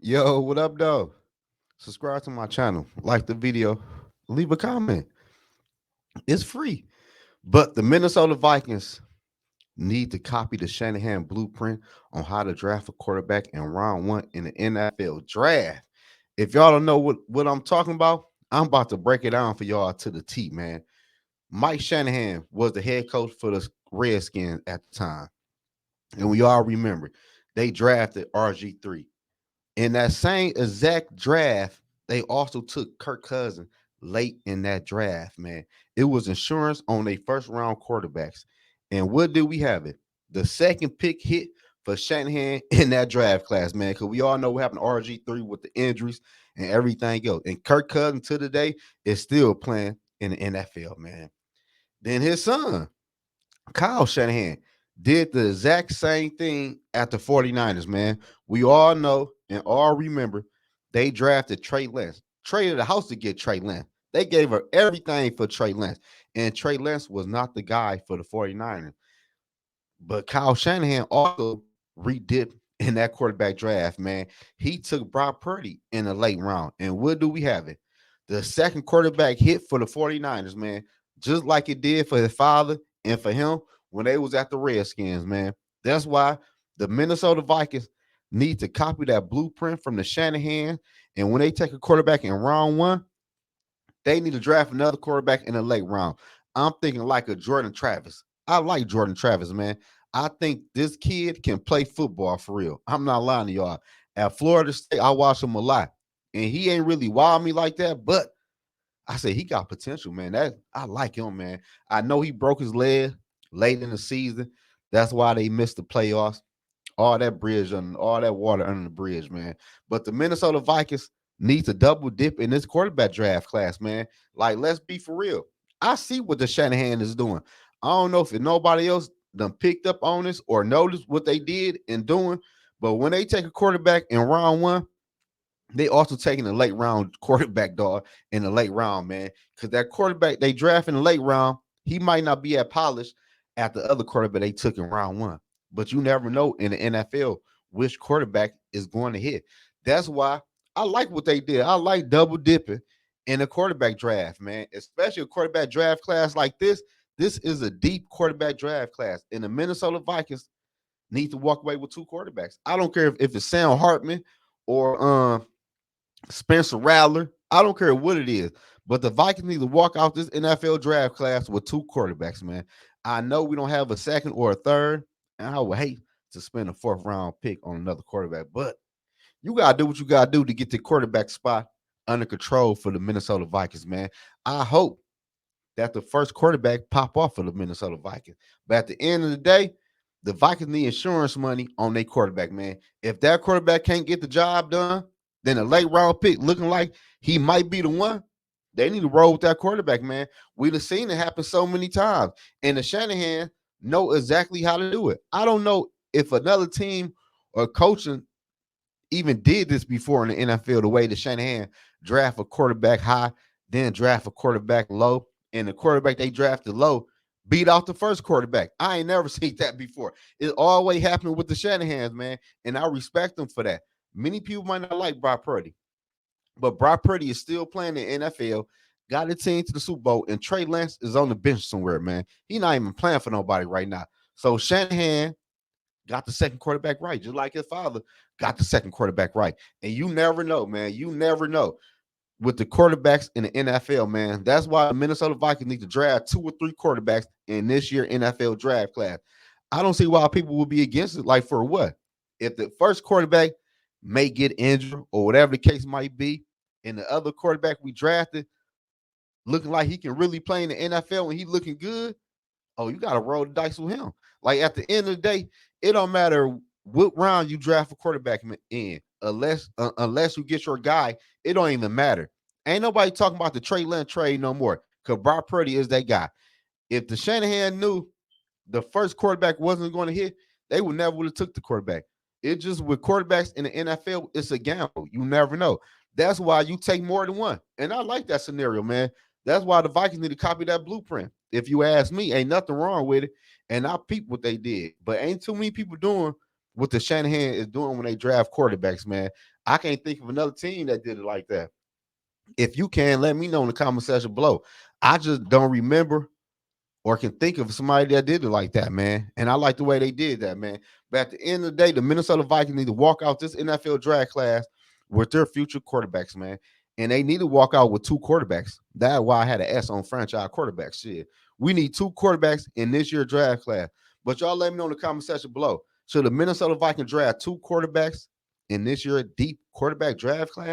Yo, what up, though? Subscribe to my channel, like the video, leave a comment. It's free. But the Minnesota Vikings need to copy the Shanahan blueprint on how to draft a quarterback in round one in the NFL draft. If y'all don't know what I'm talking about, I'm about to break it down for y'all to the T, man. Mike Shanahan was the head coach for the Redskins at the time. And we all remember they drafted RG3. In that same exact draft, they also took Kirk Cousins late in that draft, man. It was insurance on their first round quarterbacks. And what did we have it? The second pick hit for Shanahan in that draft class, man. Because we all know what happened to RG3 with the injuries and everything else. And Kirk Cousins to today is still playing in the NFL, man. Then his son, Kyle Shanahan, did the exact same thing at the 49ers, man. We all know and all remember they drafted Trey Lance, traded the house to get Trey Lance. They gave her everything for Trey Lance, and Trey Lance was not the guy for the 49ers. But Kyle Shanahan also redid in that quarterback draft, man. He took Brock Purdy in the late round. And what do we have it? The second quarterback hit for the 49ers, man, just like it did for his father and for him when they was at the Redskins, man. That's why the Minnesota Vikings need to copy that blueprint from the Shanahan. And when they take a quarterback in round one, they need to draft another quarterback in the late round. I'm thinking like a Jordan Travis. I like Jordan Travis, man. I think this kid can play football for real. I'm not lying to y'all. At Florida State, I watch him a lot. And he ain't really wild me like that, but I say he got potential, man. That I like him, man. I know he broke his leg late in the season. That's why they missed the playoffs. All that bridge and all that water under the bridge, man. But the Minnesota Vikings need to double dip in this quarterback draft class, man. Like, let's be for real. I see what the Shanahan is doing. I don't know if nobody else done picked up on this or noticed what they did and doing, but when they take a quarterback in round one, they also taking a late round quarterback, dog, in the late round, man. Because that quarterback they draft in the late round, he might not be at polished at the other quarterback they took in round one. But you never know in the NFL which quarterback is going to hit. That's why I like what they did. I like double dipping in a quarterback draft, man. Especially a quarterback draft class like this. This is a deep quarterback draft class. And the Minnesota Vikings need to walk away with two quarterbacks. I don't care if it's Sam Hartman or Spencer Rattler. I don't care what it is, but the Vikings need to walk out this NFL draft class with two quarterbacks, man. I know we don't have a second or a third, and I would hate to spend a fourth round pick on another quarterback, but you gotta do what you gotta do to get the quarterback spot under control for the Minnesota Vikings, man. I hope that the first quarterback pop off for the Minnesota Vikings. But at the end of the day, the Vikings need insurance money on their quarterback, man. If that quarterback can't get the job done, then a late round pick looking like he might be the one. They need to roll with that quarterback, man. We've seen it happen so many times. And the Shanahan know exactly how to do it. I don't know if another team or coaching even did this before in the NFL, the way the Shanahan draft a quarterback high, then draft a quarterback low, and the quarterback they drafted low beat out the first quarterback. I ain't never seen that before. It always happened with the Shanahans, man, and I respect them for that. Many people might not like Brock Purdy, but Brock Purdy is still playing in the NFL, got a team to the Super Bowl, and Trey Lance is on the bench somewhere, man. He not even playing for nobody right now. So Shanahan got the second quarterback right, just like his father got the second quarterback right. And you never know, man. You never know with the quarterbacks in the NFL, man. That's why the Minnesota Vikings need to draft two or three quarterbacks in this year NFL draft class. I don't see why people will be against it. Like, for what? If the first quarterback may get injured or whatever the case might be, and the other quarterback we drafted looking like he can really play in the NFL and he looking good, oh, you got to roll the dice with him. Like, at the end of the day, it don't matter what round you draft a quarterback in, unless you get your guy. It don't even matter. Ain't nobody talking about the Trey Lance trade no more. Because Brock Purdy is that guy. If the Shanahan knew the first quarterback wasn't going to hit, they would never would have took the quarterback. It just with quarterbacks in the NFL, it's a gamble. You never know. That's why you take more than one. And I like that scenario, man. That's why the Vikings need to copy that blueprint. If you ask me, ain't nothing wrong with it. And I peep what they did. But ain't too many people doing what the Shanahan is doing when they draft quarterbacks, man. I can't think of another team that did it like that. If you can, let me know in the comment section below. I just don't remember or can think of somebody that did it like that, man. And I like the way they did that, man. But at the end of the day, the Minnesota Vikings need to walk out this NFL draft class with their future quarterbacks, man. And they need to walk out with two quarterbacks. That's why I had an S on franchise quarterbacks. Shit. We need two quarterbacks in this year's draft class. But y'all let me know in the comment section below. Should the Minnesota Vikings draft two quarterbacks in this year deep quarterback draft class?